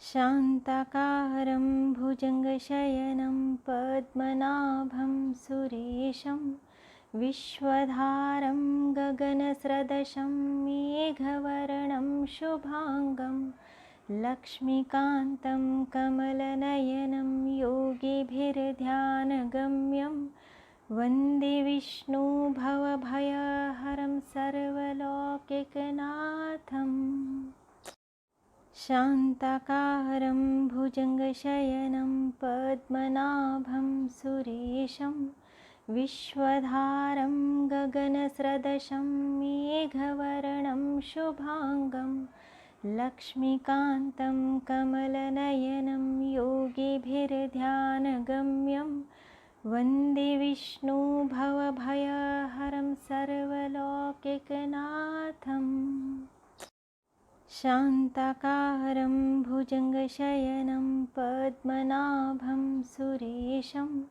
शान्ताकारं भुजङ्गशयनं पद्मनाभं सुरेशं विश्वधारं गगनसदृशं मेघवर्णं शुभाङ्गं लक्ष्मीकान्तं कमलनयनं योगिभिर्ध्यानगम्यं वन्दे विष्णु भवभयहरं सर्वलौकिकनाथम्। शान्ताकारं भुजङ्गशयनं पद्मनाभं सुरेशं विश्वधारं गगनसदृशं मेघवर्णं शुभाङ्गं लक्ष्मीकान्तं कमलनयनं योगिभिर्ध्यानगम्यं वन्दे विष्णु भवभयहरं सर्वलौकिकनाथम्। शान्ताकारं भुजङ्गशयनं पद्मनाभं सुरेशं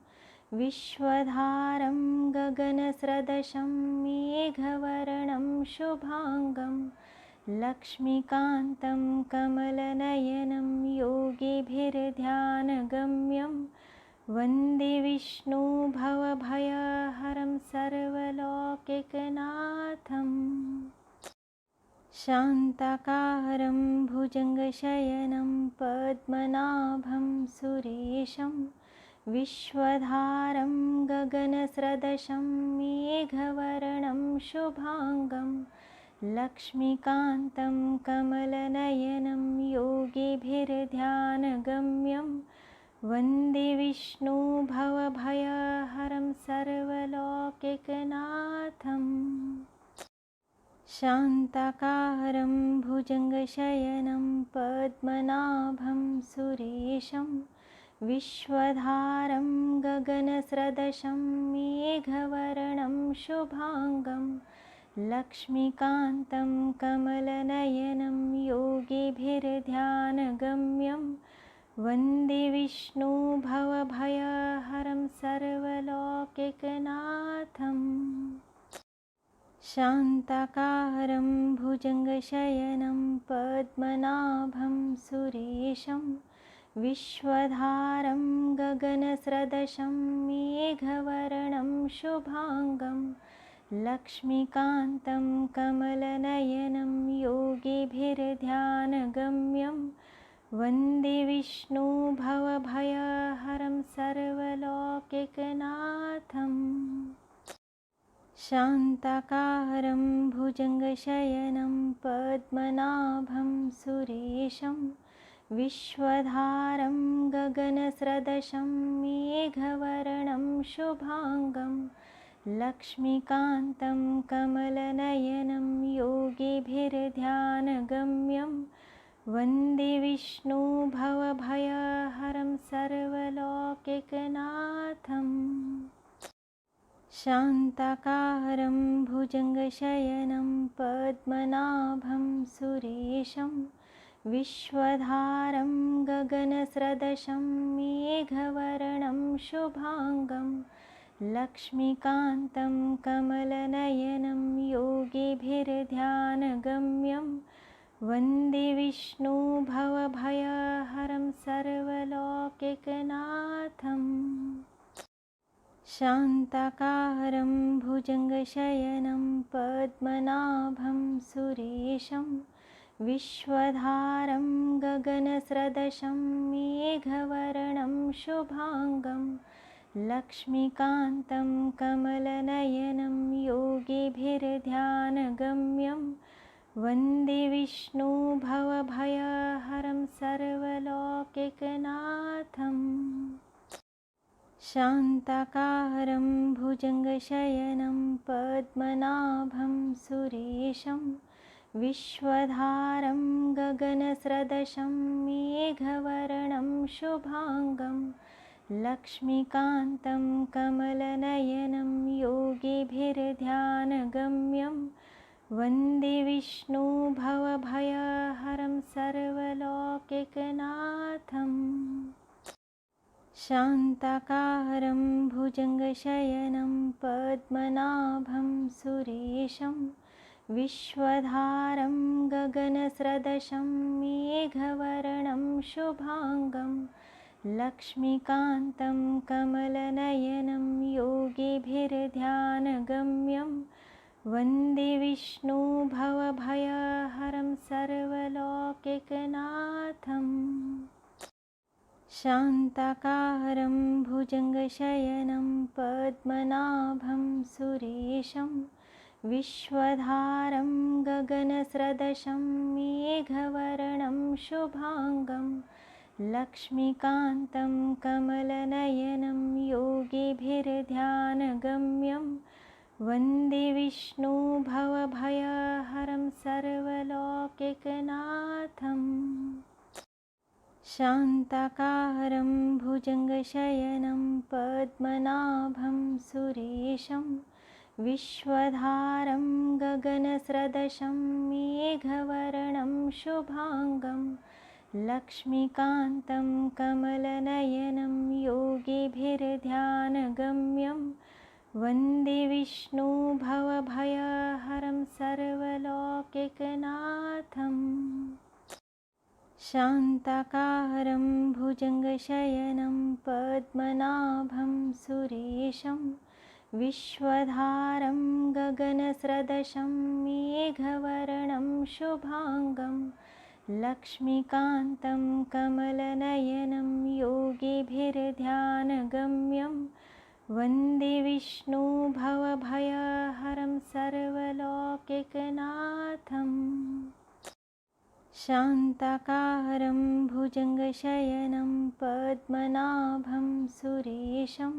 विश्वधारं गगनसदृशं मेघवर्णं शुभाङ्गं लक्ष्मीकान्तं कमलनयनं योगिभिर्ध्यानगम्यं वन्दे विष्णु भवभयहरं सर्वलौकिकनाथम्। शान्ताकारं भुजङ्गशयनं पद्मनाभं सुरेशं विश्वधारं गगनसदृशं मेघवर्णं शुभाङ्गं लक्ष्मीकान्तं कमलनयनं योगिभिर्ध्यानगम्यं वन्दे विष्णु भवभयहरं सर्वलौकिकनाथम्। शान्ताकारं भुजङ्गशयनं पद्मनाभं सुरेशं विश्वधारं गगनसदृशं मेघवर्णं शुभाङ्गं लक्ष्मीकान्तं कमलनयनं योगिभिर्ध्यानगम्यं वन्दे विष्णु भवभयहरं सर्वलौकिकनाथम्। शान्ताकारं भुजङ्गशयनं पद्मनाभं सुरेशं विश्वधारं गगनसदृशं मेघवर्णं शुभाङ्गं लक्ष्मीकान्तं कमलनयनं योगिभिर्ध्यानगम्यं वन्दे विष्णु भवभयहरं सर्वलौकिकनाथम्। शान्ताकारं भुजङ्गशयनं पद्मनाभं सुरेशं विश्वधारं गगनसदृशं मेघवर्णं शुभाङ्गं लक्ष्मीकान्तं कमलनयनं योगिभिर्ध्यानगम्यं वन्दे विष्णु भवभयहरं सर्वलौकिकनाथम्। शान्ताकारं भुजङ्गशयनं पद्मनाभं सुरेशं विश्वधारं गगनसदृशं मेघवर्णं शुभाङ्गं लक्ष्मीकान्तं कमलनयनं योगिभिर्ध्यानगम्यं वन्दे विष्णु भवभयहरं सर्वलौकिकनाथम्। शान्ताकारं भुजङ्गशयनं पद्मनाभं सुरेशं विश्वधारं गगनसदृशं मेघवर्णं शुभाङ्गं लक्ष्मीकान्तं कमलनयनं योगिभिर्ध्यानगम्यं वन्दे विष्णु भवभयहरं सर्वलौकिकनाथम्। शान्ताकारं भुजङ्गशयनं पद्मनाभं सुरेशं विश्वधारं गगनसदृशं मेघवर्णं शुभाङ्गं लक्ष्मीकान्तं कमलनयनं योगिभिर्ध्यानगम्यं वन्दे विष्णु भवभयहरं सर्वलौकिकनाथम्। शान्ताकारं भुजङ्गशयनं पद्मनाभं सुरेशं विश्वधारं गगनसदृशं मेघवर्णं शुभांगं लक्ष्मीकान्तं कमलनयनं योगिभिर्ध्यानगम्यं वन्दे विष्णु भवभयहरं सर्वलोकैकनाथम् शान्ताकारं भुजङ्गशयनं पद्मनाभं सुरेशं विश्वधारं गगनसदृशं मेघवर्णं शुभांगं लक्ष्मीकान्तं कमलनयनं योगिभिर्ध्यानगम्यं वन्दे विष्णु भवभयहरं सर्वलोकैकनाथम् शान्ताकारं भुजङ्गशयनं पद्मनाभं सुरेशं विश्वधारं गगनसदृशं मेघवर्णं शुभांगं लक्ष्मीकान्तं कमलनयनं योगिभिर्ध्यानगम्यं वन्दे विष्णु भवभयहरं सर्वलोकैकनाथम् शान्ताकारं भुजङ्गशयनं पद्मनाभं सुरेशं विश्वधारं गगनसदृशं मेघवर्णं शुभांगं लक्ष्मीकान्तं कमलनयनं योगिभिर्ध्यानगम्यं वन्दे विष्णु भवभयहरं सर्वलोकैकनाथम् शान्ताकारं भुजङ्गशयनं पद्मनाभं सुरेशं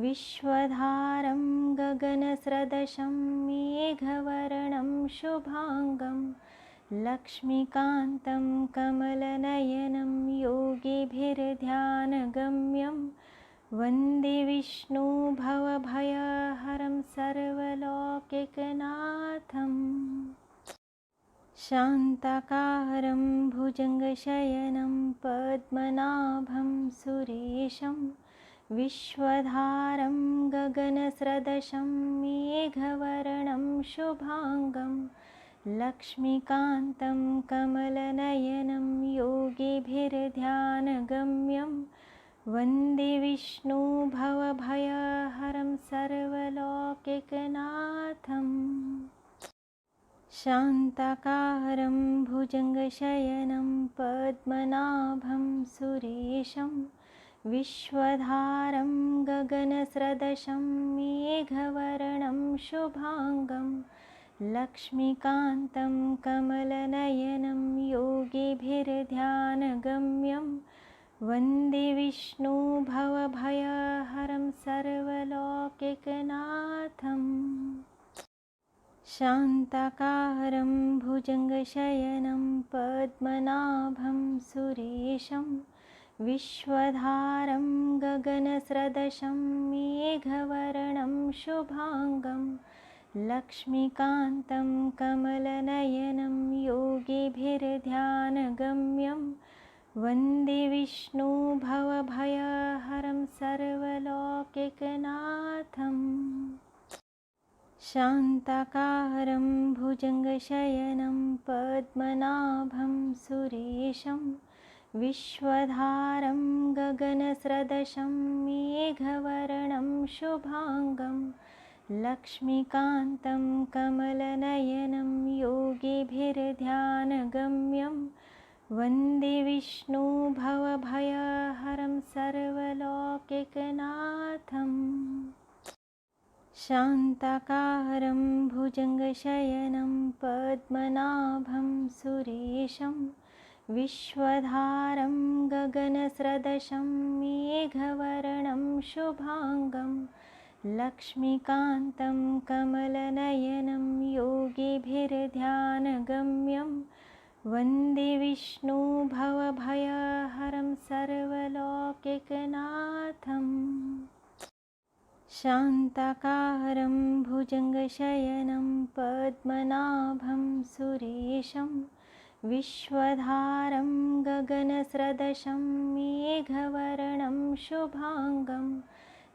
विश्वधारं गगनसदृशं मेघवर्णं शुभांगं लक्ष्मीकान्तं कमलनयनं योगिभिर्ध्यानगम्यं वन्दे विष्णु भवभयहरं सर्वलोकैकनाथम् शान्ताकारं भुजङ्गशयनं पद्मनाभं सुरेशं विश्वधारं गगनसदृशं मेघवर्णं शुभांगं लक्ष्मीकान्तं कमलनयनं योगिभिर्ध्यानगम्यं वन्दे विष्णु भवभयहरं सर्वलोकैकनाथम् शान्ताकारं भुजङ्गशयनं पद्मनाभं सुरेशं विश्वधारं गगनसदृशं मेघवर्णं शुभांगं लक्ष्मीकान्तं कमलनयनं योगिभिर्ध्यानगम्यं वन्दे विष्णु भवभयहरं सर्वलोकैकनाथम् शान्ताकारं भुजङ्गशयनं पद्मनाभं सुरेशं विश्वधारं गगनसदृशं मेघवर्णं शुभांगं लक्ष्मीकान्तं कमलनयनं योगिभिर्ध्यानगम्यं वन्दे विष्णु भवभयहरं सर्वलोकैकनाथम् शान्ताकारं भुजङ्गशयनं पद्मनाभं सुरेशं विश्वधारं गगनसदृशं मेघवर्णं शुभांगं लक्ष्मीकान्तं कमलनयनं योगिभिर्ध्यानगम्यं वन्दे विष्णु भवभयहरं सर्वलोकैकनाथम् शान्ताकारं भुजङ्गशयनं पद्मनाभं सुरेशं विश्वधारं गगनसदृशं मेघवर्णं शुभांगं लक्ष्मीकान्तं कमलनयनं योगिभिर्ध्यानगम्यं वन्दे विष्णु भवभयहरं सर्वलोकैकनाथम् शान्ताकारं भुजङ्गशयनं पद्मनाभं सुरेशं विश्वधारं गगनसदृशं मेघवर्णं शुभांगं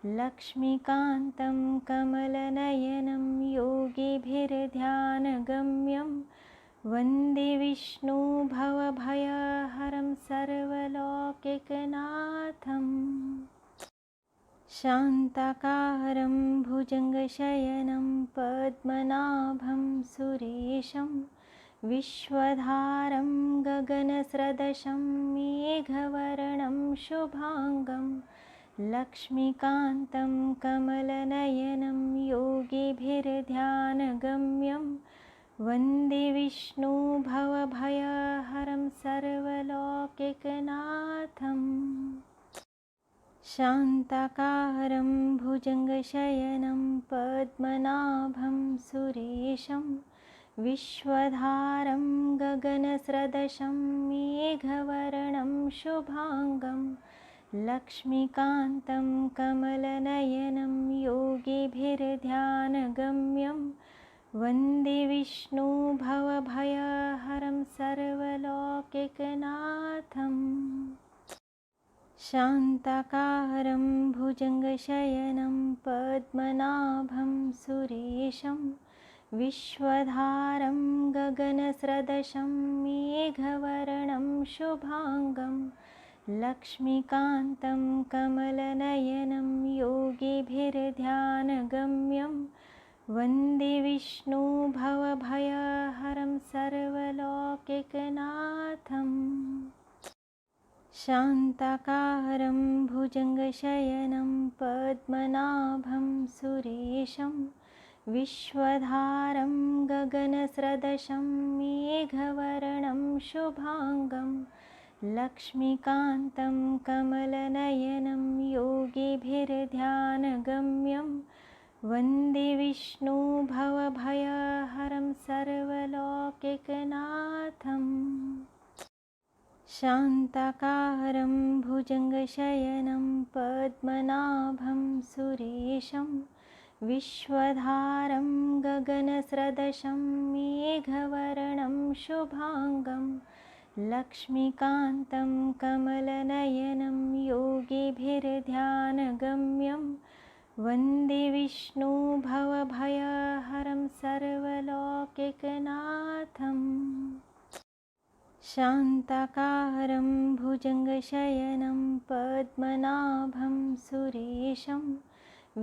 लक्ष्मीकान्तं कमलनयनं योगिभिर्ध्यानगम्यं वन्दे विष्णु भवभयहरं सर्वलौकिकनाथम् शान्ताकारं भुजङ्गशयनं पद्मनाभं सुरेशं विश्वधारं गगनसदृशं मेघवर्णं शुभाङ्गं लक्ष्मीकान्तं कमलनयनं योगिभिर्ध्यानगम्यं वन्दे विष्णु भवभयहरं सर्वलौकिकनाथम् शान्ताकारं भुजङ्गशयनं पद्मनाभं सुरेशं विश्वधारं गगनसदृशं मेघवर्णं शुभाङ्गं लक्ष्मीकान्तं कमलनयनं योगिभिर्ध्यानगम्यं वन्दे विष्णु भवभयहरं सर्वलौकिकनाथम् शान्ताकारं भुजङ्गशयनं पद्मनाभं सुरेशं विश्वधारं गगनसदृशं मेघवर्णं शुभाङ्गं लक्ष्मीकान्तं कमलनयनं योगिभिर्ध्यानगम्यं वन्दे विष्णु भवभयहरं सर्वलौकिकनाथम् शान्ताकारं भुजङ्गशयनं पद्मनाभं सुरेशं विश्वधारं गगनसदृशं मेघवर्णं शुभाङ्गं लक्ष्मीकान्तं कमलनयनं योगिभिर्ध्यानगम्यं वन्दे विष्णु भवभयहरं सर्वलौकिकनाथम् शान्ताकारं भुजङ्गशयनं पद्मनाभं सुरेशं विश्वधारं गगनसदृशं मेघवर्णं शुभाङ्गं लक्ष्मीकान्तं कमलनयनं योगिभिर्ध्यानगम्यं वन्दे विष्णु भवभयहरं सर्वलौकिकनाथम् शान्ताकारं भुजङ्गशयनं पद्मनाभं सुरेशं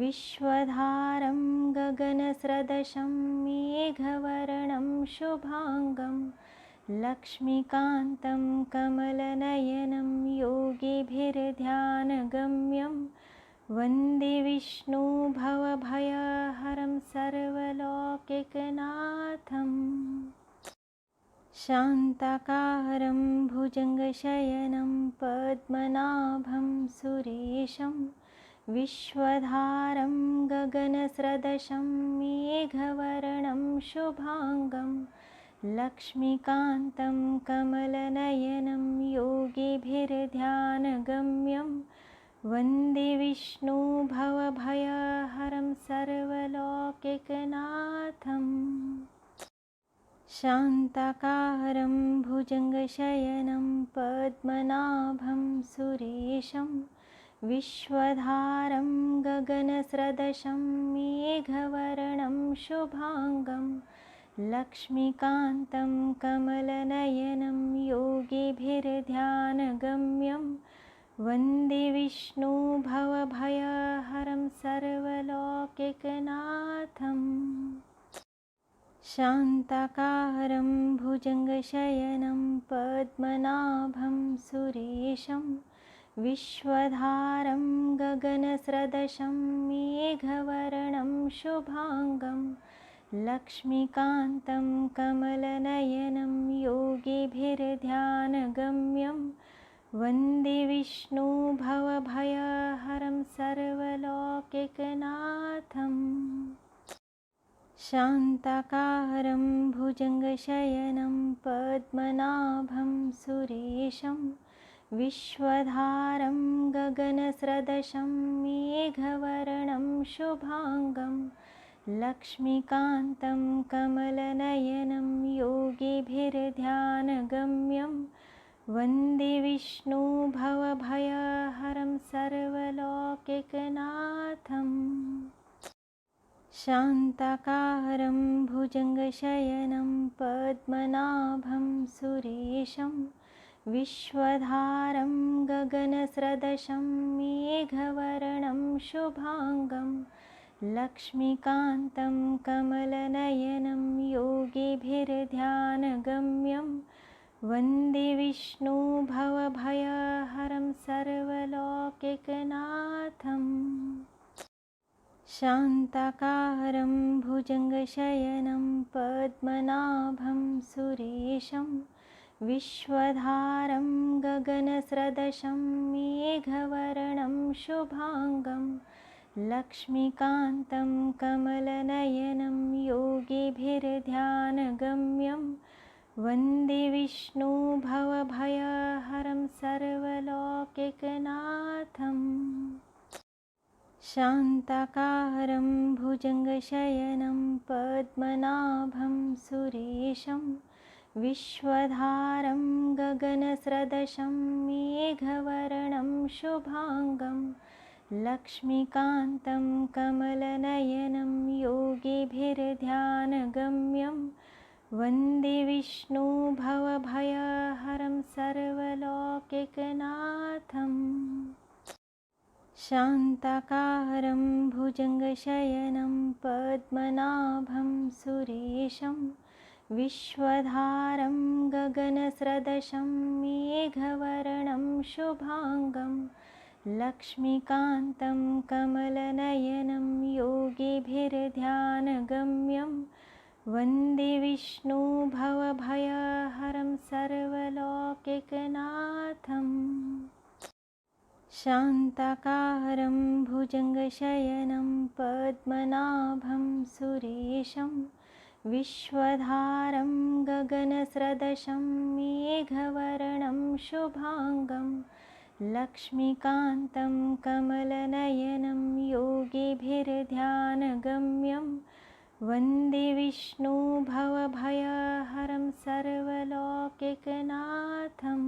विश्वधारं गगनसदृशं मेघवर्णं शुभाङ्गं लक्ष्मीकान्तं कमलनयनं योगिभिर्ध्यानगम्यं वन्दे विष्णु भवभयहरं सर्वलौकिकनाथम् शान्ताकारं भुजङ्गशयनं पद्मनाभं सुरेशं विश्वधारं गगनसदृशं मेघवर्णं शुभाङ्गं लक्ष्मीकान्तं कमलनयनं योगिभिर्ध्यानगम्यं वन्दे विष्णु भवभयहरं सर्वलौकिकनाथम् शान्ताकारं भुजङ्गशयनं पद्मनाभं सुरेशं विश्वधारं गगनसदृशं मेघवर्णं शुभाङ्गं लक्ष्मीकान्तं कमलनयनं योगिभिर्ध्यानगम्यं वन्दे विष्णु भवभयहरं सर्वलौकिकनाथम् शान्ताकारं भुजङ्गशयनं पद्मनाभं सुरेशं विश्वधारं गगनसदृशं मेघवर्णं शुभाङ्गं लक्ष्मीकान्तं कमलनयनं योगिभिर्ध्यानगम्यं वन्दे विष्णु भवभयहरं सर्वलौकिकनाथम् शान्ताकारं भुजङ्गशयनं पद्मनाभं सुरेशं विश्वधारं गगनसदृशं मेघवर्णं शुभाङ्गं लक्ष्मीकान्तं कमलनयनं योगिभिर्ध्यानगम्यं वन्दे विष्णु भवभयहरं सर्वलोकैकनाथम् शान्ताकारं भुजङ्गशयनं पद्मनाभं सुरेशं विश्वधारं गगनसदृशं मेघवर्णं शुभाङ्गं लक्ष्मीकान्तं कमलनयनं योगिभिर्ध्यानगम्यं वन्दे विष्णु भवभयहरं सर्वलोकैकनाथम् शान्ताकारं भुजङ्गशयनं पद्मनाभं सुरेशं विश्वधारं गगनसदृशं मेघवर्णं शुभाङ्गं लक्ष्मीकान्तं कमलनयनं योगिभिर्ध्यानगम्यं वन्दे विष्णु भवभयहरं सर्वलोकैकनाथम् शान्ताकारं भुजङ्गशयनं पद्मनाभं सुरेशं विश्वधारं गगनसदृशं मेघवर्णं शुभाङ्गं लक्ष्मीकान्तं कमलनयनं योगिभिर्ध्यानगम्यं वन्दे विष्णु भवभयहरं सर्वलोकैकनाथम् शान्ताकारं भुजङ्गशयनं पद्मनाभं सुरेशं विश्वधारं गगनसदृशं मेघवर्णं शुभाङ्गं लक्ष्मीकान्तं कमलनयनं योगिभिर्ध्यानगम्यं वन्दे विष्णु भवभयहरं सर्वलोकैकनाथम् शान्ताकारं भुजङ्गशयनं पद्मनाभं सुरेशं विश्वधारं गगनसदृशं मेघवर्णं शुभाङ्गं लक्ष्मीकान्तं कमलनयनं योगिभिर्ध्यानगम्यं वन्दे विष्णु भवभयहरं सर्वलोकैकनाथम्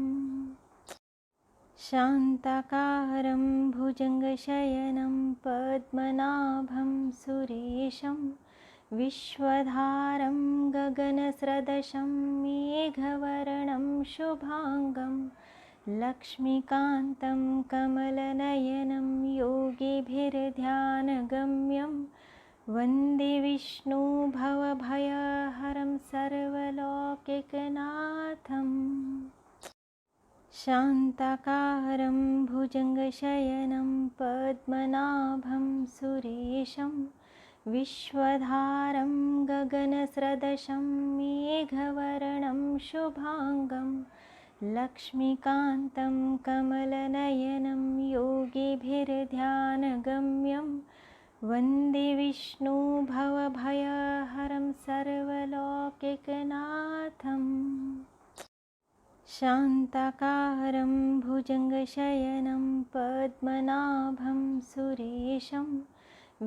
शान्ताकारं भुजङ्गशयनं पद्मनाभं सुरेशं विश्वधारं गगनसदृशं मेघवर्णं शुभाङ्गं लक्ष्मीकान्तं कमलनयनं योगिभिर्ध्यानगम्यं वन्दे विष्णु भवभयहरं सर्वलोकैकनाथम् शान्ताकारं भुजङ्गशयनं पद्मनाभं सुरेशं विश्वधारं गगनसदृशं मेघवर्णं शुभाङ्गं लक्ष्मीकान्तं कमलनयनं योगिभिर्ध्यानगम्यं वन्दे विष्णु भवभयहरं सर्वलोकैकनाथम् शान्ताकारं भुजङ्गशयनं पद्मनाभं सुरेशं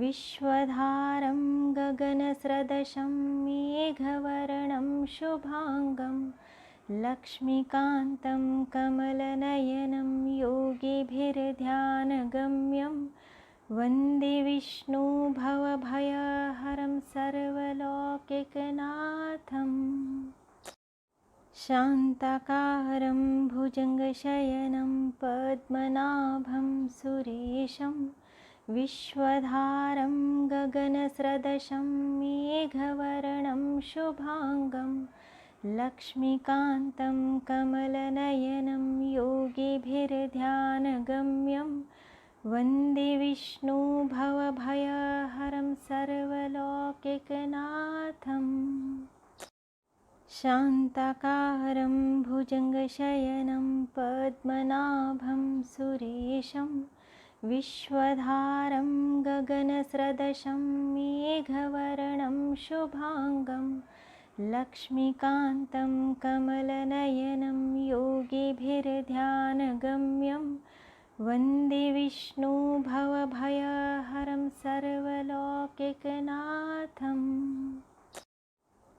विश्वधारं गगनसदृशं मेघवर्णं शुभाङ्गं लक्ष्मीकान्तं कमलनयनं योगिभिर्ध्यानगम्यं वन्दे विष्णु भवभयहरं सर्वलोकैकनाथम् शान्ताकारं भुजङ्गशयनं पद्मनाभं सुरेशं विश्वधारं गगनसदृशं मेघवर्णं शुभाङ्गं लक्ष्मीकान्तं कमलनयनं योगिभिर्ध्यानगम्यं वन्दे विष्णु भवभयहरं सर्वलोकैकनाथम् शान्ताकारं भुजङ्गशयनं पद्मनाभं सुरेशं विश्वधारं गगनसदृशं मेघवर्णं शुभाङ्गं लक्ष्मीकान्तं कमलनयनं योगिभिर्ध्यानगम्यं वन्दे विष्णु भवभयहरं सर्वलोकैकनाथम्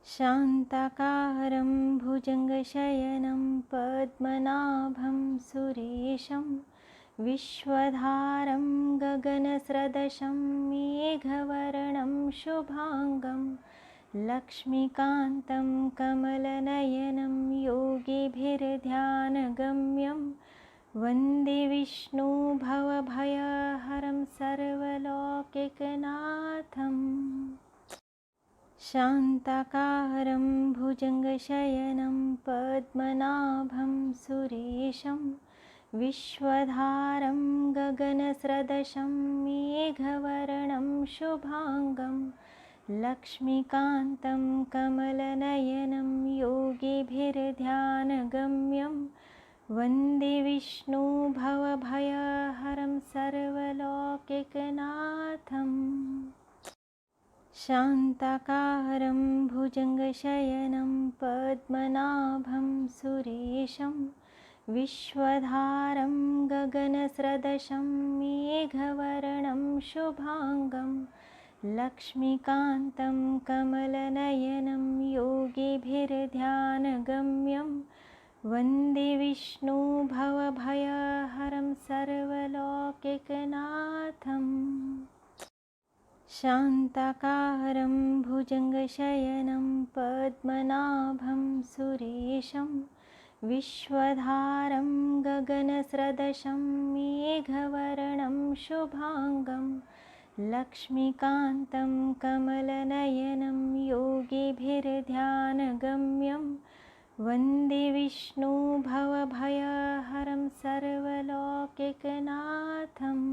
शान्ताकारं भुजङ्गशयनं पद्मनाभं सुरेशं विश्वधारं गगनसदृशं मेघवर्णं शुभाङ्गं लक्ष्मीकान्तं कमलनयनं योगिभिर्ध्यानगम्यं वन्दे विष्णु भवभयहरं सर्वलौकिकनाथम्। शान्ताकारं भुजङ्गशयनं पद्मनाभं सुरेशं विश्वधारं गगनसदृशं मेघवर्णं शुभाङ्गं लक्ष्मीकान्तं कमलनयनं योगिभिर्ध्यानगम्यं वन्दे विष्णु भवभयहरं सर्वलौकिकनाथम्। शान्ताकारं भुजङ्गशयनं पद्मनाभं सुरेशं विश्वधारं गगनसदृशं मेघवर्णं शुभाङ्गं लक्ष्मीकान्तं कमलनयनं योगिभिर्ध्यानगम्यं वन्दे विष्णु भवभयहरं सर्वलौकिकनाथम्। शान्ताकारं भुजङ्गशयनं पद्मनाभं सुरेशं विश्वधारं गगनसदृशं मेघवर्णं शुभाङ्गं लक्ष्मीकान्तं कमलनयनं योगिभिर्ध्यानगम्यं वन्दे विष्णु भवभयहरं सर्वलौकिकनाथम्।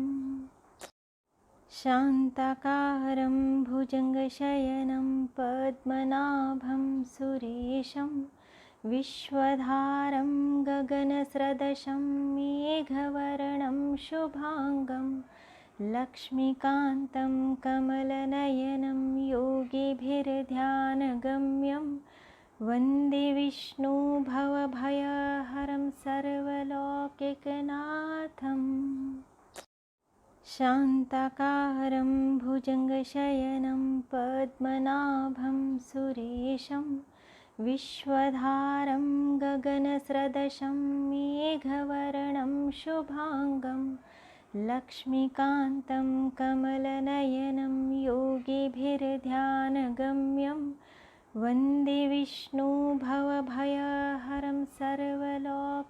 शान्ताकारं भुजङ्गशयनं पद्मनाभं सुरेशं विश्वधारं गगनसदृशं मेघवर्णं शुभाङ्गं लक्ष्मीकान्तं कमलनयनं योगिभिर्ध्यानगम्यं वन्दे विष्णु भवभयहरं सर्वलौकिकनाथम्। शान्ताकारं भुजङ्गशयनं पद्मनाभं सुरेशं विश्वधारं गगनसदृशं मेघवर्णं शुभाङ्गं लक्ष्मीकान्तं कमलनयनं योगिभिर्ध्यानगम्यं वन्दे विष्णु भवभयहरं सर्वलौकिकनाथम्।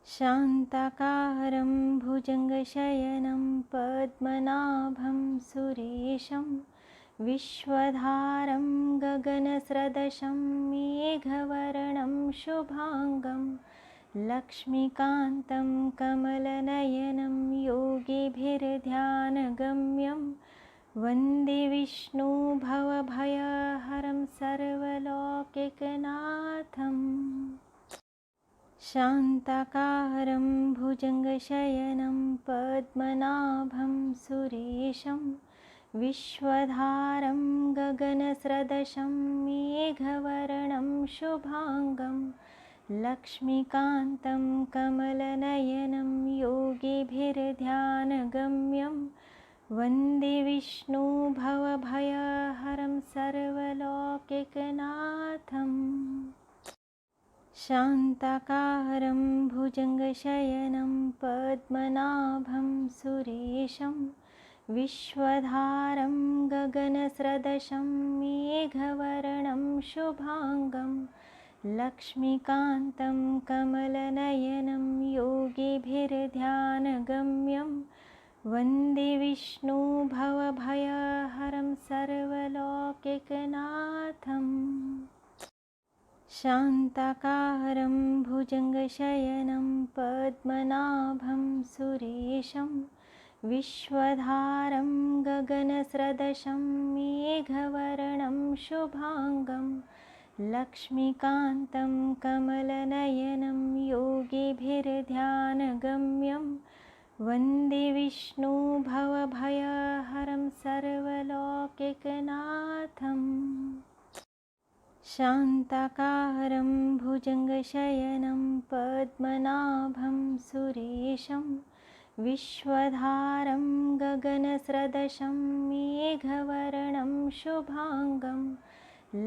शान्ताकारं भुजङ्गशयनं पद्मनाभं सुरेशं विश्वधारं गगनसदृशं मेघवर्णं शुभाङ्गं लक्ष्मीकान्तं कमलनयनं योगिभिर्ध्यानगम्यं वन्दे विष्णु भवभयहरं सर्वलौकिकनाथम्। शान्ताकारं भुजङ्गशयनं पद्मनाभं सुरेशं विश्वधारं गगनसदृशं मेघवर्णं शुभाङ्गं लक्ष्मीकान्तं कमलनयनं योगिभिर्ध्यानगम्यं वन्दे विष्णु भवभयहरं सर्वलौकिकनाथम्। शान्ताकारं भुजङ्गशयनं पद्मनाभं सुरेशं विश्वधारं गगनसदृशं मेघवर्णं शुभाङ्गं लक्ष्मीकान्तं कमलनयनं योगिभिर्ध्यानगम्यं वन्दे विष्णु भवभयहरं सर्वलौकिकनाथम्। शान्ताकारं भुजङ्गशयनं पद्मनाभं सुरेशं विश्वधारं गगनसदृशं मेघवर्णं शुभाङ्गं लक्ष्मीकान्तं कमलनयनं योगिभिर्ध्यानगम्यं वन्दे विष्णु भवभयहरं सर्वलौकिकनाथम्। शान्ताकारं भुजङ्गशयनं पद्मनाभं सुरेशं विश्वधारं गगनसदृशं मेघवर्णं शुभांगं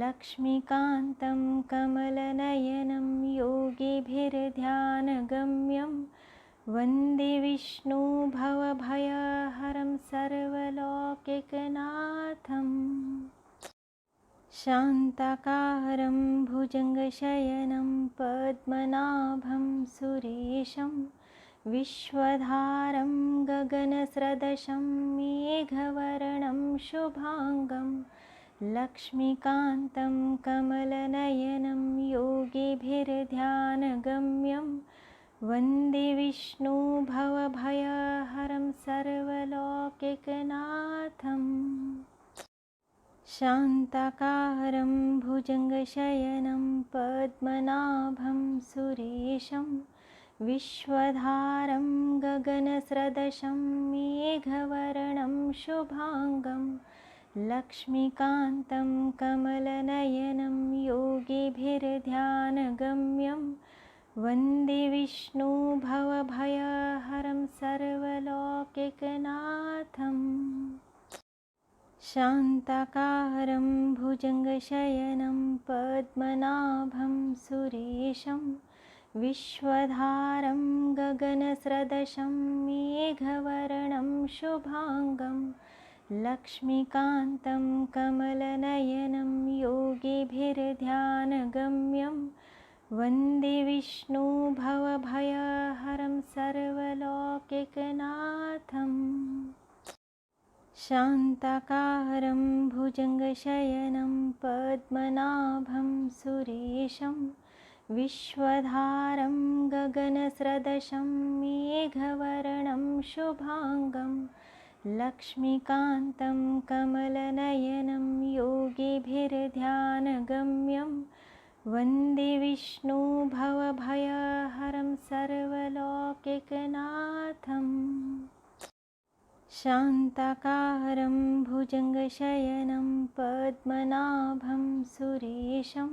लक्ष्मीकान्तं कमलनयनं योगिभिर्ध्यानगम्यं वन्दे विष्णु भवभयहरं सर्वलोकैकनाथम् शान्ताकारं भुजङ्गशयनं पद्मनाभं सुरेशं विश्वधारं गगनसदृशं मेघवर्णं शुभांगं लक्ष्मीकान्तं कमलनयनं योगिभिर्ध्यानगम्यं वन्दे विष्णु भवभयहरं सर्वलोकैकनाथम् शान्ताकारं भुजङ्गशयनं पद्मनाभं सुरेशं विश्वधारं गगनसदृशं मेघवर्णं शुभांगं लक्ष्मीकान्तं कमलनयनं योगिभिर्ध्यानगम्यं वन्दे विष्णु भवभयहरं सर्वलोकैकनाथम् शान्ताकारं भुजङ्गशयनं पद्मनाभं सुरेशं विश्वधारं गगनसदृशं मेघवर्णं शुभांगं लक्ष्मीकान्तं कमलनयनं योगिभिर्ध्यानगम्यं वन्दे विष्णु भवभयहरं सर्वलोकैकनाथम् शान्ताकारं भुजङ्गशयनं पद्मनाभं सुरेशं विश्वधारं गगनसदृशं मेघवर्णं शुभांगं लक्ष्मीकान्तं कमलनयनं योगिभिर्ध्यानगम्यं वन्दे विष्णु भवभयहरं सर्वलोकैकनाथम् शान्ताकारं भुजङ्गशयनं पद्मनाभं सुरेशं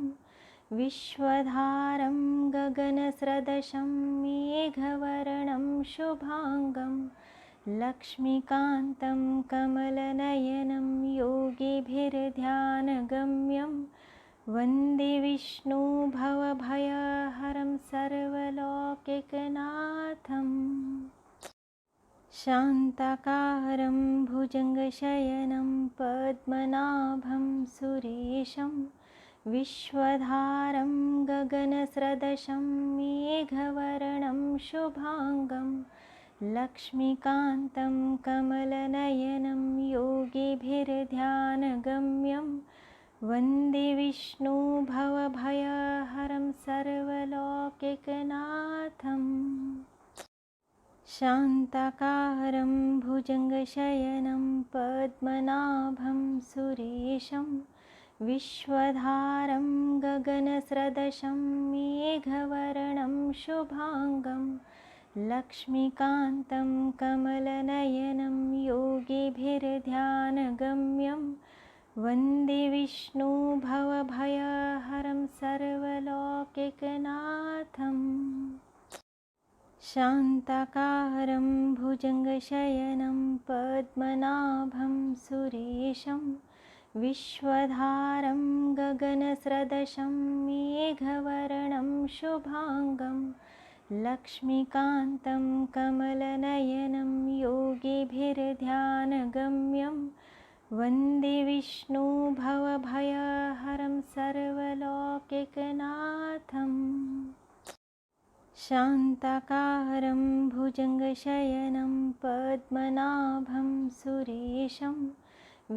विश्वधारं गगनसदृशं मेघवर्णं शुभांगं लक्ष्मीकान्तं कमलनयनं योगिभिर्ध्यानगम्यं वन्दे विष्णु भवभयहरं सर्वलोकैकनाथम् शान्ताकारं भुजङ्गशयनं पद्मनाभं सुरेशं विश्वधारं गगनसदृशं मेघवर्णं शुभांगं लक्ष्मीकान्तं कमलनयनं योगिभिर्ध्यानगम्यं वन्दे विष्णु भवभयहरं सर्वलोकैकनाथम् शान्ताकारं भुजङ्गशयनं पद्मनाभं सुरेशं विश्वधारं गगनसदृशं मेघवर्णं शुभांगं लक्ष्मीकान्तं कमलनयनं योगिभिर्ध्यानगम्यं वन्दे विष्णु भवभयहरं सर्वलोकैकनाथम् शान्ताकारं भुजङ्गशयनं पद्मनाभं सुरेशं विश्वधारं गगनसदृशं मेघवर्णं शुभांगं लक्ष्मीकान्तं कमलनयनं योगिभिर्ध्यानगम्यं वन्दे विष्णु भवभयहरं सर्वलोकैकनाथम् शान्ताकारं भुजङ्गशयनं पद्मनाभं सुरेशं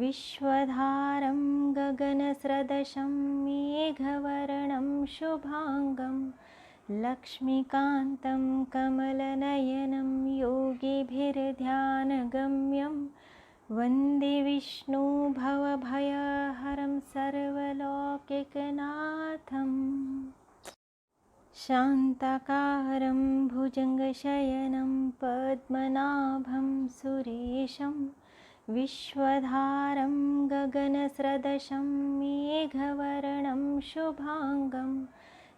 विश्वधारं गगनसदृशं मेघवर्णं शुभांगं लक्ष्मीकान्तं कमलनयनं योगिभिर्ध्यानगम्यं वन्दे विष्णु भवभयहरं सर्वलोकैकनाथम् शान्ताकारं भुजङ्गशयनं पद्मनाभं सुरेशं विश्वधारं गगनसदृशं मेघवर्णं शुभांगं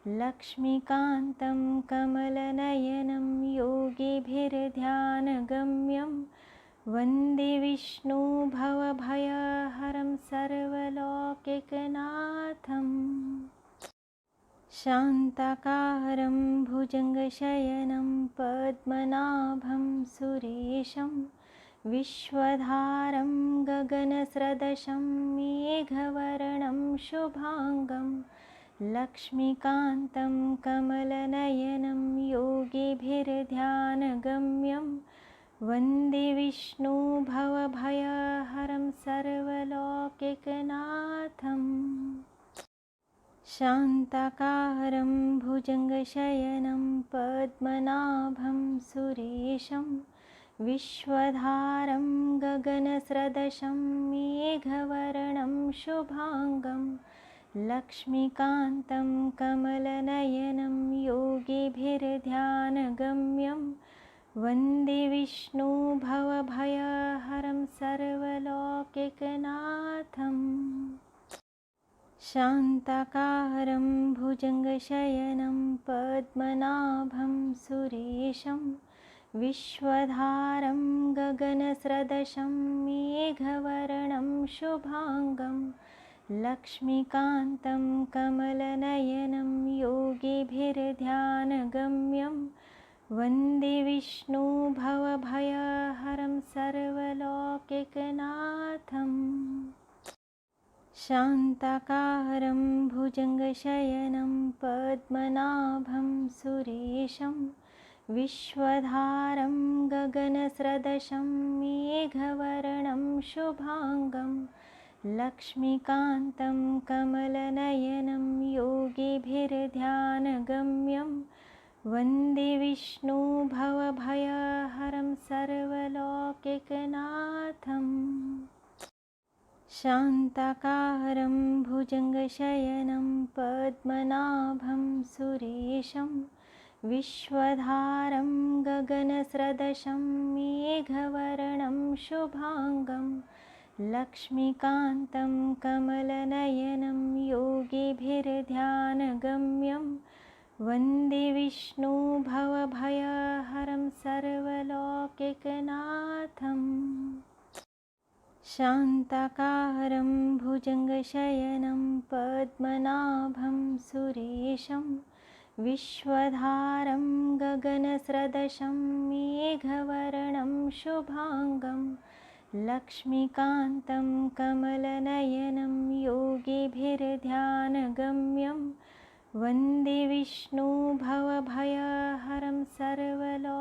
लक्ष्मीकान्तं कमलनयनं योगिभिर्ध्यानगम्यं वन्दे विष्णु भवभयहरं सर्वलौकिकनाथम् शान्ताकारं भुजङ्गशयनं पद्मनाभं सुरेशं विश्वधारं गगनसदृशं मेघवर्णं शुभाङ्गं लक्ष्मीकान्तं कमलनयनं योगिभिर्ध्यानगम्यं वन्दे विष्णु भवभयहरं सर्वलौकिकनाथम् शान्ताकारं भुजङ्गशयनं पद्मनाभं सुरेशं विश्वधारं गगनसदृशं मेघवर्णं शुभाङ्गं लक्ष्मीकान्तं कमलनयनं योगिभिर्ध्यानगम्यं वन्दे विष्णु भवभयहरं सर्वलौकिकनाथम् शान्ताकारं भुजङ्गशयनं पद्मनाभं सुरेशं विश्वधारं गगनसदृशं मेघवर्णं शुभाङ्गं लक्ष्मीकान्तं कमलनयनं योगिभिर्ध्यानगम्यं वन्दे विष्णु भवभयहरं सर्वलौकिकनाथम् शान्ताकारं भुजङ्गशयनं पद्मनाभं सुरेशं विश्वधारं गगनसदृशं मेघवर्णं शुभाङ्गं लक्ष्मीकान्तं कमलनयनं योगिभिर्ध्यानगम्यं वन्दे विष्णु भवभयहरं सर्वलौकिकनाथम् शान्ताकारं भुजङ्गशयनं पद्मनाभं सुरेशं विश्वधारं गगनसदृशं मेघवर्णं शुभाङ्गं लक्ष्मीकान्तं कमलनयनं योगिभिर्ध्यानगम्यं वन्दे विष्णु भवभयहरं सर्वलौकिकनाथम् शान्ताकारं भुजङ्गशयनं पद्मनाभं सुरेशं विश्वधारं गगनसदृशं मेघवर्णं शुभाङ्गं लक्ष्मीकान्तं कमलनयनं योगिभिर्ध्यानगम्यं वन्दे विष्णु भवभयहरं सर्वलौकिकनाथम्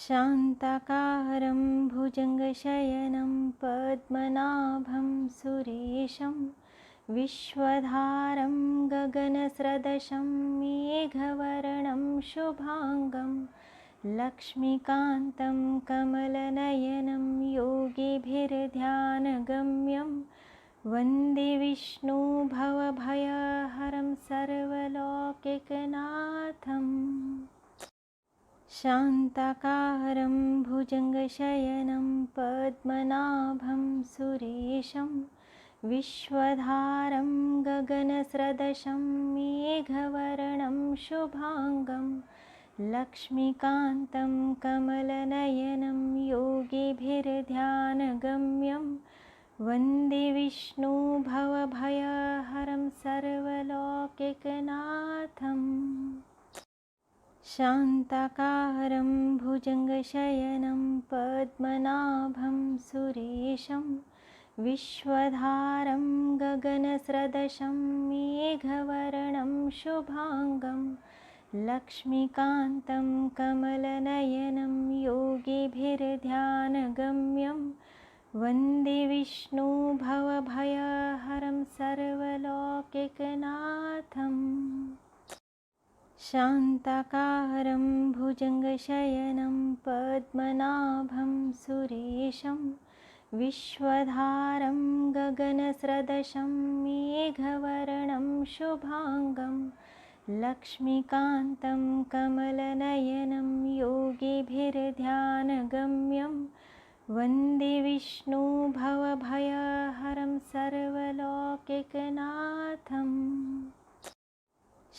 शान्ताकारं भुजङ्गशयनं पद्मनाभं सुरेशं विश्वधारं गगनसदृशं मेघवर्णं शुभाङ्गं लक्ष्मीकान्तं कमलनयनं योगिभिर्ध्यानगम्यं वन्दे विष्णु भवभयहरं सर्वलौकिकनाथम् शान्ताकारं भुजङ्गशयनं पद्मनाभं सुरेशं विश्वधारं गगनसदृशं मेघवर्णं शुभाङ्गं लक्ष्मीकान्तं कमलनयनं योगिभिर्ध्यानगम्यं वन्दे विष्णु भवभयहरं सर्वलौकिकनाथम् शान्ताकारं भुजङ्गशयनं पद्मनाभं सुरेशं विश्वधारं गगनसदृशं मेघवर्णं शुभाङ्गं लक्ष्मीकान्तं कमलनयनं योगिभिर्ध्यानगम्यं वन्दे विष्णु भवभयहरं सर्वलौकिकनाथम् शान्ताकारं भुजङ्गशयनं पद्मनाभं सुरेशं विश्वधारं गगनसदृशं मेघवर्णं शुभाङ्गं लक्ष्मीकान्तं कमलनयनं योगिभिर्ध्यानगम्यं वन्दे विष्णु भवभयहरं सर्वलोकैकनाथम्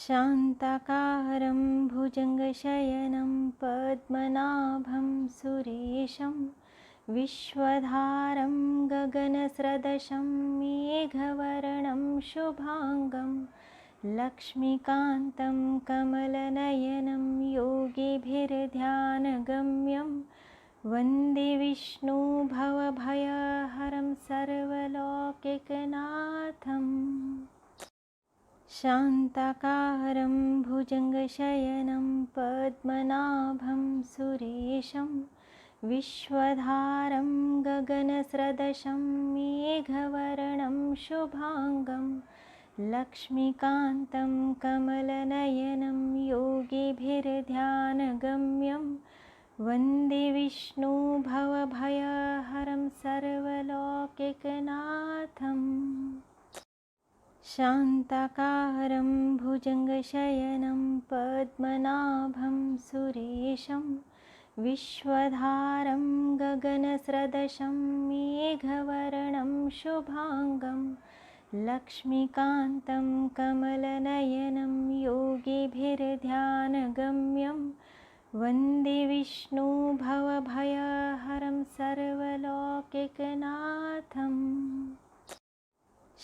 शान्ताकारं भुजङ्गशयनं पद्मनाभं सुरेशं विश्वधारं गगनसदृशं मेघवर्णं शुभाङ्गं लक्ष्मीकान्तं कमलनयनं योगिभिर्ध्यानगम्यं वन्दे विष्णु भवभयहरं सर्वलोकैकनाथम् शान्ताकारं भुजङ्गशयनं पद्मनाभं सुरेशं विश्वधारं गगनसदृशं मेघवर्णं शुभाङ्गं लक्ष्मीकान्तं कमलनयनं योगिभिर्ध्यानगम्यं वन्दे विष्णु भवभयहरं सर्वलोकैकनाथम् शान्ताकारं भुजङ्गशयनं पद्मनाभं सुरेशं विश्वधारं गगनसदृशं मेघवर्णं शुभाङ्गं लक्ष्मीकान्तं कमलनयनं योगिभिर्ध्यानगम्यं वन्दे विष्णु भवभयहरं सर्वलोकैकनाथम्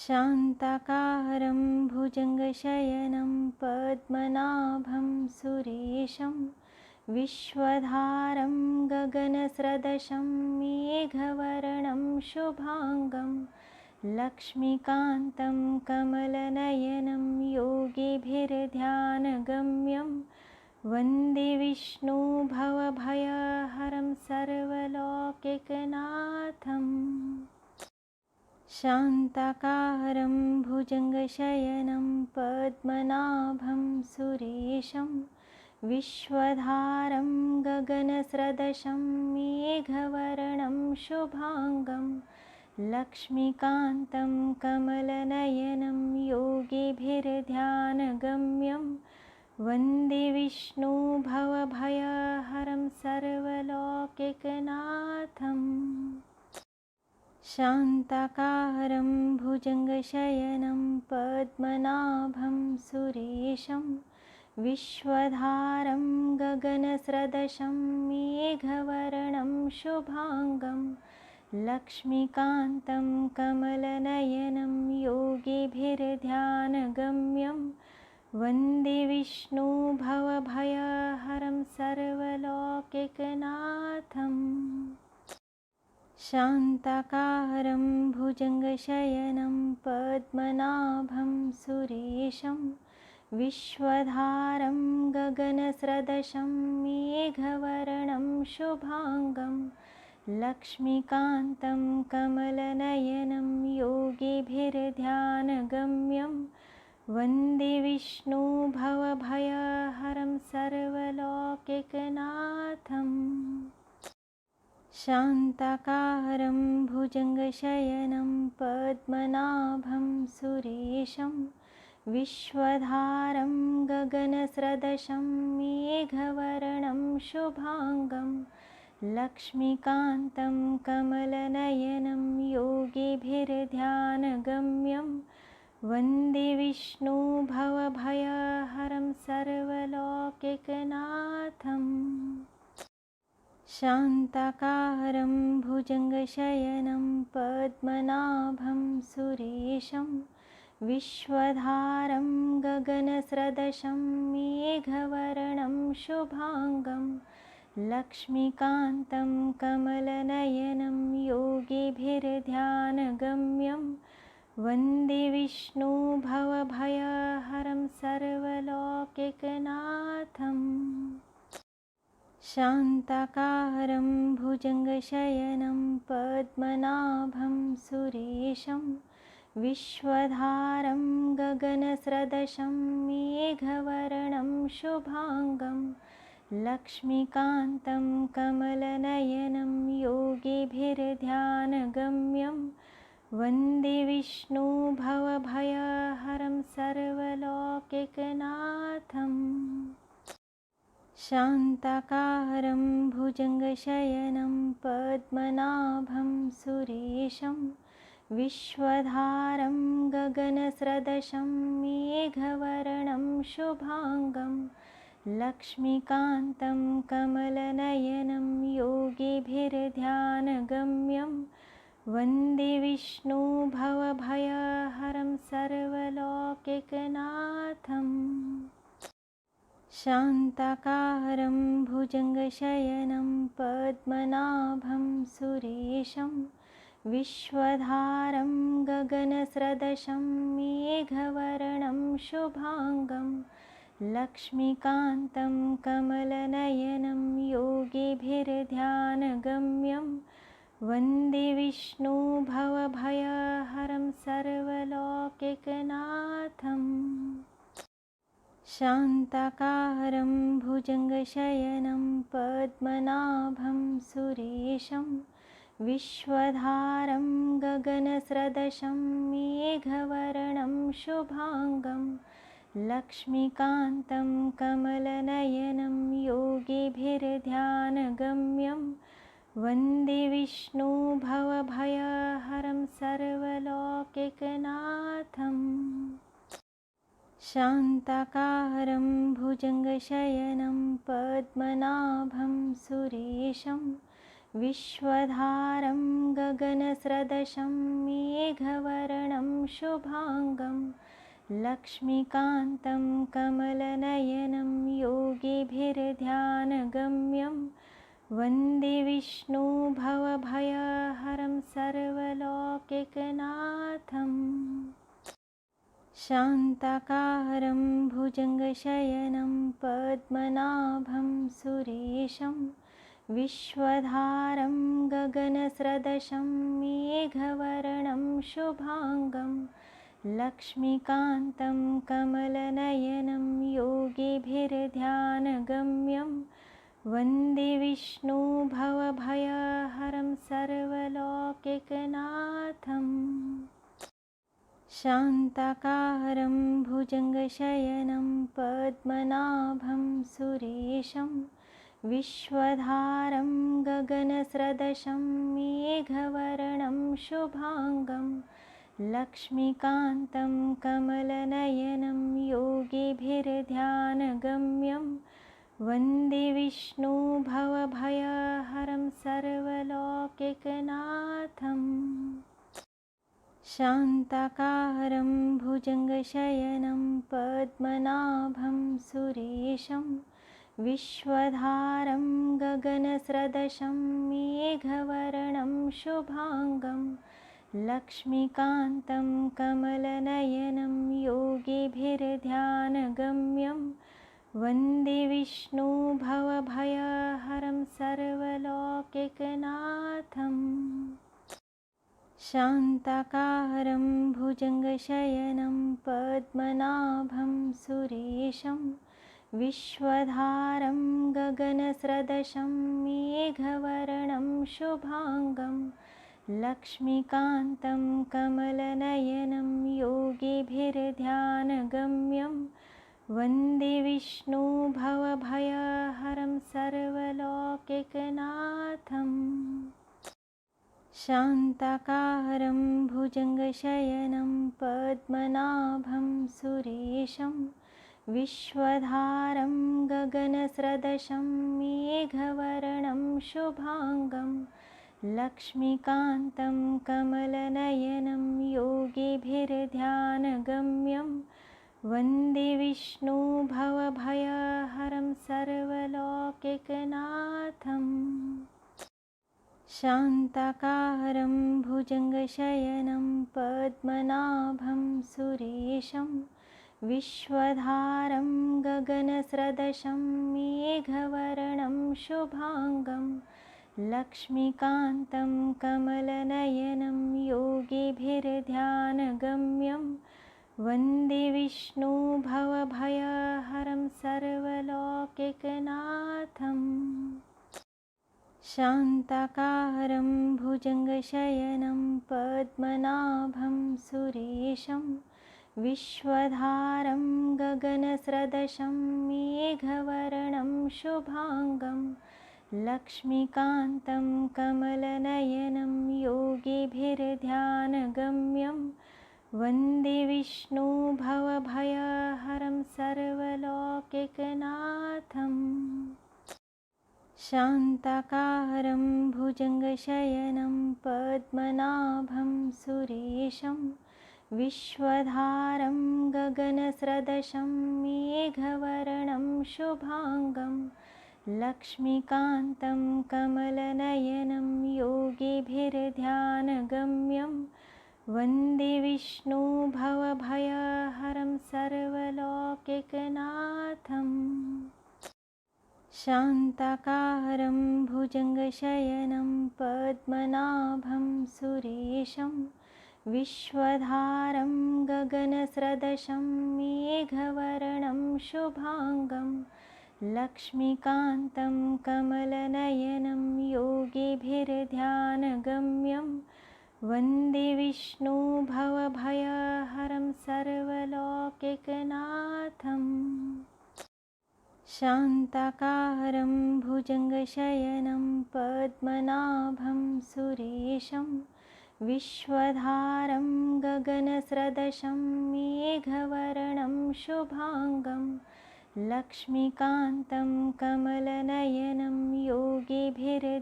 शान्ताकारं भुजङ्गशयनं पद्मनाभं सुरेशं विश्वधारं गगनसदृशं मेघवर्णं शुभाङ्गं लक्ष्मीकान्तं कमलनयनं योगिभिर्ध्यानगम्यं वन्दे विष्णु भवभयहरं सर्वलोकैकनाथम् शान्ताकारं भुजङ्गशयनं पद्मनाभं सुरेशं विश्वधारं गगनसदृशं मेघवर्णं शुभाङ्गं लक्ष्मीकान्तं कमलनयनं योगिभिर्ध्यानगम्यं वन्दे विष्णु भवभयहरं सर्वलोकैकनाथम् शान्ताकारं भुजङ्गशयनं पद्मनाभं सुरेशं विश्वधारं गगनसदृशं मेघवर्णं शुभाङ्गं लक्ष्मीकान्तं कमलनयनं योगिभिर्ध्यानगम्यं वन्दे विष्णु भवभयहरं सर्वलोकैकनाथम् शान्ताकारं भुजङ्गशयनं पद्मनाभं सुरेशं विश्वधारं गगनसदृशं मेघवर्णं शुभाङ्गं लक्ष्मीकान्तं कमलनयनं योगिभिर्ध्यानगम्यं वन्दे विष्णु भवभयहरं सर्वलोकैकनाथम् शान्ताकारं भुजङ्गशयनं पद्मनाभं सुरेशं विश्वधारं गगनसदृशं मेघवर्णं शुभाङ्गं लक्ष्मीकान्तं कमलनयनं योगिभिर्ध्यानगम्यं वन्दे विष्णु भवभयहरं सर्वलोकैकनाथम् शान्ताकारं भुजङ्गशयनं पद्मनाभं सुरेशं विश्वधारं गगनसदृशं मेघवर्णं शुभाङ्गं लक्ष्मीकान्तं कमलनयनं योगिभिर्ध्यानगम्यं वन्दे विष्णु भवभयहरं सर्वलोकैकनाथम् शान्ताकारं भुजङ्गशयनं पद्मनाभं सुरेशं विश्वधारं गगनसदृशं मेघवर्णं शुभाङ्गं लक्ष्मीकान्तं कमलनयनं योगिभिर्ध्यानगम्यं वन्दे विष्णु भवभयहरं सर्वलोकैकनाथम् शान्ताकारं भुजङ्गशयनं पद्मनाभं सुरेशं विश्वधारं गगनसदृशं मेघवर्णं शुभाङ्गं लक्ष्मीकान्तं कमलनयनं योगिभिर्ध्यानगम्यं वन्दे विष्णु भवभयहरं सर्वलौकिकनाथम्। शान्ताकारं भुजङ्गशयनं पद्मनाभं सुरेशं विश्वधारं गगनसदृशं मेघवर्णं शुभाङ्गं लक्ष्मीकान्तं कमलनयनं योगिभिर्ध्यानगम्यं वन्दे विष्णु भवभयहरं सर्वलौकिकनाथम्। शान्ताकारं भुजङ्गशयनं पद्मनाभं सुरेशं विश्वधारं गगनसदृशं मेघवर्णं शुभाङ्गं लक्ष्मीकान्तं कमलनयनं योगिभिर्ध्यानगम्यं वन्दे विष्णु भवभयहरं सर्वलौकिकनाथम्। शान्ताकारं भुजङ्गशयनं पद्मनाभं सुरेशं विश्वधारं गगनसदृशं मेघवर्णं शुभाङ्गं लक्ष्मीकान्तं कमलनयनं योगिभिर्ध्यानगम्यं वन्दे विष्णु भवभयहरं सर्वलौकिकनाथम्। शान्ताकारं भुजङ्गशयनं पद्मनाभं सुरेशं विश्वधारं गगनसदृशं मेघवर्णं शुभाङ्गं लक्ष्मीकान्तं कमलनयनं योगिभिर्ध्यानगम्यं वन्दे विष्णु भवभयहरं सर्वलौकिकनाथम्। शान्ताकारं भुजङ्गशयनं पद्मनाभं सुरेशं विश्वधारं गगनसदृशं मेघवर्णं शुभाङ्गं लक्ष्मीकान्तं कमलनयनं योगिभिर्ध्यानगम्यं वन्दे विष्णु भवभयहरं सर्वलौकिकनाथम्। शान्ताकारं भुजङ्गशयनं पद्मनाभं सुरेशं विश्वधारं गगनसदृशं मेघवर्णं शुभाङ्गं लक्ष्मीकान्तं कमलनयनं योगिभिर्ध्यानगम्यं वन्दे विष्णु भवभयहरं सर्वलौकिकनाथम्। शान्ताकारं भुजङ्गशयनं पद्मनाभं सुरेशं विश्वधारं गगनसदृशं मेघवर्णं शुभाङ्गं लक्ष्मीकान्तं कमलनयनं योगिभिर्ध्यानगम्यं वन्दे विष्णु भवभयहरं सर्वलौकिकनाथम्। शान्ताकारं भुजङ्गशयनं पद्मनाभं सुरेशं विश्वधारं गगनसदृशं मेघवर्णं शुभाङ्गं लक्ष्मीकान्तं कमलनयनं योगिभिर्ध्यानगम्यं वन्दे विष्णु भवभयहरं सर्वलौकिकनाथम्। शान्ताकारं भुजङ्गशयनं पद्मनाभं सुरेशं विश्वधारं गगनसदृशं मेघवर्णं शुभाङ्गं लक्ष्मीकान्तं कमलनयनं योगिभिर्ध्यानगम्यं वन्दे विष्णु भवभयहरं सर्वलौकिकनाथम्। शान्ताकारं भुजङ्गशयनं पद्मनाभं सुरेशं विश्वधारं गगनसदृशं मेघवर्णं शुभांगं लक्ष्मीकान्तं कमलनयनं योगिभिर्ध्यानगम्यं वन्दे विष्णु भवभयहरं सर्वलोकैकनाथम् शान्ताकारं भुजङ्गशयनं पद्मनाभं सुरेशं विश्वधारं गगनसदृशं मेघवर्णं शुभांगं लक्ष्मीकान्तं कमलनयनं योगिभिर्ध्यानगम्यं वन्दे विष्णु भवभयहरं सर्वलोकैकनाथम् शान्ताकारं भुजङ्गशयनं पद्मनाभं सुरेशं विश्वधारं गगनसदृशं मेघवर्णं शुभांगं लक्ष्मीकान्तं कमलनयनं योगिभिर्ध्यानगम्यं वन्दे विष्णु भवभयहरं सर्वलोकैकनाथम् शान्ताकारं भुजङ्गशयनं पद्मनाभं सुरेशं विश्वधारं गगनसदृशं मेघवर्णं शुभांगं लक्ष्मीकान्तं कमलनयनं योगिभिर्ध्यानगम्यं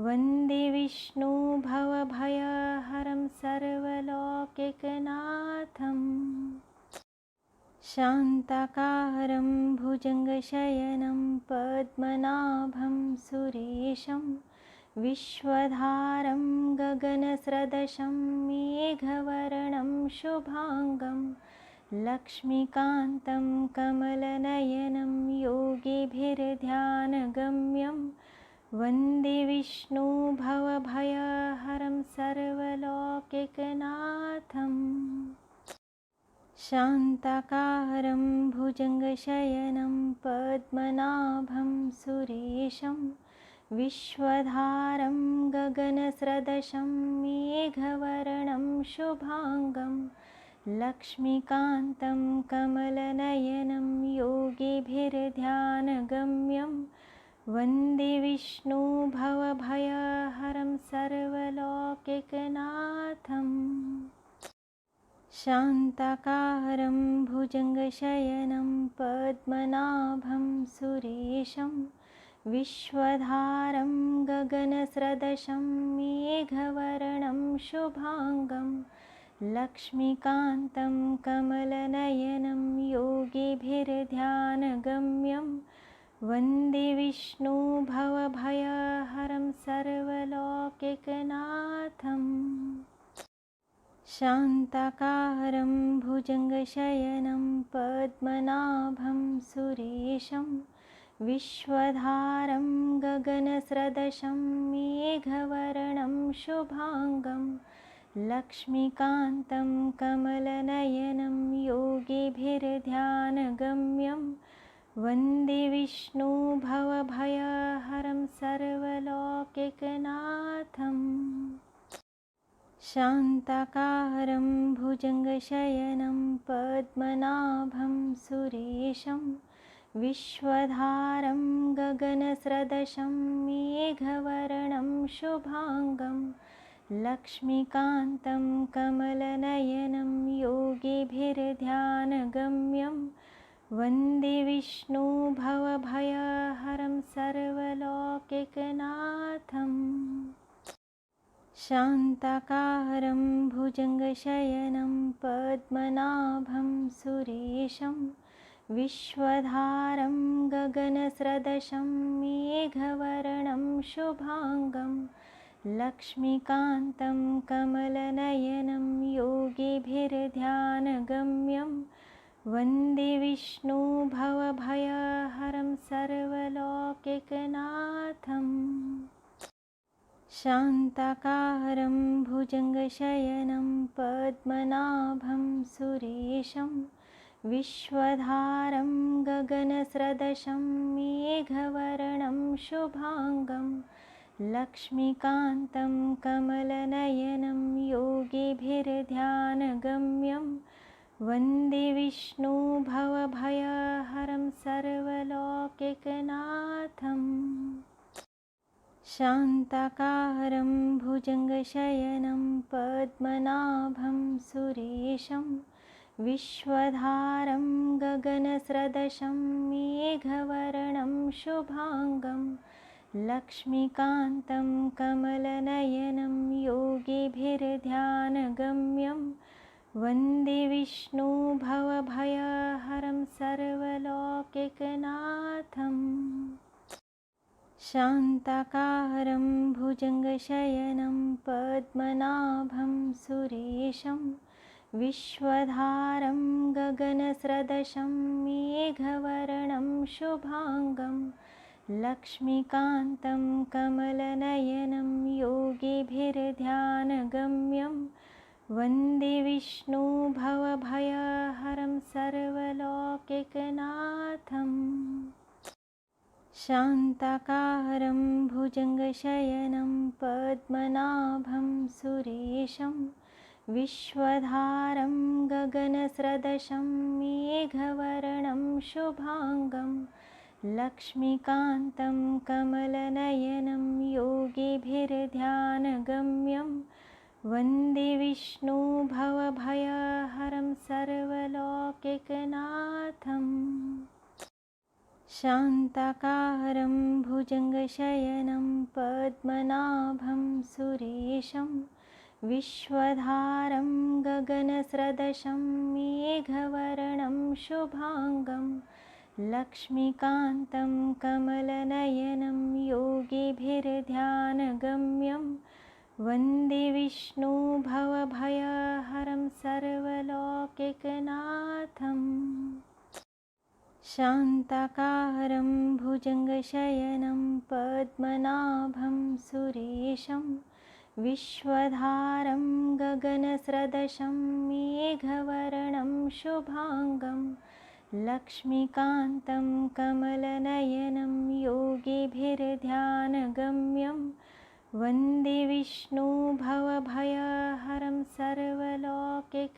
वन्दे विष्णु भवभयहरं सर्वलोकैकनाथम् शान्ताकारं भुजङ्गशयनं पद्मनाभं सुरेशं विश्वधारं गगनसदृशं मेघवर्णं शुभांगं लक्ष्मीकान्तं कमलनयनं योगिभिर्ध्यानगम्यं वन्दे विष्णु भवभयहरं सर्वलोकैकनाथम् शान्ताकारं भुजङ्गशयनं पद्मनाभं सुरेशं विश्वधारं गगनसदृशं मेघवर्णं शुभांगं लक्ष्मीकान्तं कमलनयनं योगिभिर्ध्यानगम्यं वन्दे विष्णु भवभयहरं सर्वलोकैकनाथम् शान्ताकारं भुजङ्गशयनं पद्मनाभं सुरेशं विश्वधारं गगनसदृशं मेघवर्णं शुभांगं लक्ष्मीकान्तं कमलनयनं योगिभिर्ध्यानगम्यं वन्दे विष्णु भवभयहरं सर्वलोकैकनाथम् शान्ताकारं भुजङ्गशयनं पद्मनाभं सुरेशं विश्वधारं गगनसदृशं मेघवर्णं शुभांगं लक्ष्मीकान्तं कमलनयनं योगिभिर्ध्यानगम्यं वन्दे विष्णु भवभयहरं सर्वलोकैकनाथम् शान्ताकारं भुजङ्गशयनं पद्मनाभं सुरेशं विश्वधारं गगनसदृशं मेघवर्णं शुभांगं लक्ष्मीकान्तं कमलनयनं योगिभिर्ध्यानगम्यं वन्दे विष्णु भवभयहरं सर्वलोकैकनाथम् शान्ताकारं भुजङ्गशयनं पद्मनाभं सुरेशं विश्वधारं गगनसदृशं मेघवर्णं शुभांगं लक्ष्मीकान्तं कमलनयनं योगिभिर्ध्यानगम्यं वन्दे विष्णु भवभयहरं सर्वलोकैकनाथम् शान्ताकारं भुजङ्गशयनं पद्मनाभं सुरेशं विश्वधारं गगनसदृशं मेघवर्णं शुभांगं लक्ष्मीकान्तं कमलनयनं योगिभिर्ध्यानगम्यं वन्दे विष्णु भवभयहरं सर्वलोकैकनाथम् शान्ताकारं भुजङ्गशयनं पद्मनाभं सुरेशं विश्वधारं गगनसदृशं मेघवर्णं शुभाङ्गं लक्ष्मीकान्तं कमलनयनं योगिभिर्ध्यानगम्यं वन्दे विष्णु भवभयहरं सर्वलोकैकनाथम् शान्ताकारं भुजङ्गशयनं पद्मनाभं सुरेशं विश्वधारं गगनसदृशं मेघवर्णं शुभाङ्गं लक्ष्मीकान्तं कमलनयनं योगिभिर्ध्यानगम्यं वन्दे विष्णु भवभयहरं सर्वलोकैकनाथम् शान्ताकारं भुजङ्गशयनं पद्मनाभं सुरेशं विश्वधारं गगनसदृशं मेघवर्णं शुभाङ्गं लक्ष्मीकान्तं कमलनयनं योगिभिर्ध्यानगम्यं वन्दे विष्णु भवभयहरं सर्वलोकैकनाथम् शान्ताकारं भुजङ्गशयनं पद्मनाभं सुरेशं विश्वधारं गगनसदृशं मेघवर्णं शुभाङ्गं लक्ष्मीकान्तं कमलनयनं योगिभिर्ध्यानगम्यं वन्दे विष्णु भवभयहरं सर्वलोकैकनाथम् शान्ताकारं भुजङ्गशयनं पद्मनाभं सुरेशं विश्वधारं गगनसदृशं मेघवर्णं शुभाङ्गं लक्ष्मीकान्तं कमलनयनं योगिभिर्ध्यानगम्यं वन्दे विष्णु भवभयहरं सर्वलोकैकनाथम्